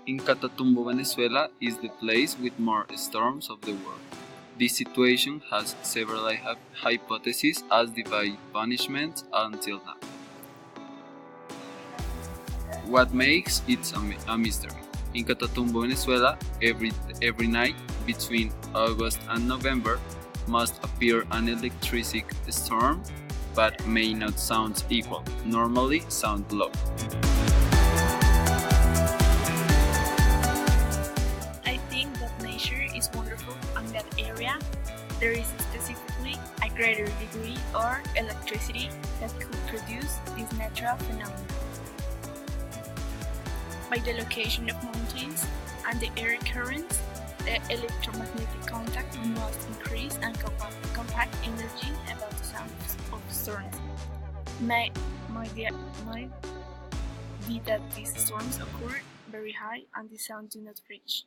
in Catatumbo, Venezuela is the place with more storms of the world. This situation has several hypotheses as divine punishment until now. What makes it a mystery? In Catatumbo, Venezuela, every night between August and November must appear an electric storm, but may not sound equal, normally sound low. I think that nature is wonderful in that area. There is specifically a greater degree of electricity that could produce this natural phenomenon. By the location of mountains and the air currents, the electromagnetic contact must increase and compact energy about the sound of storms. Might be that these storms occur very high and the sound do not reach.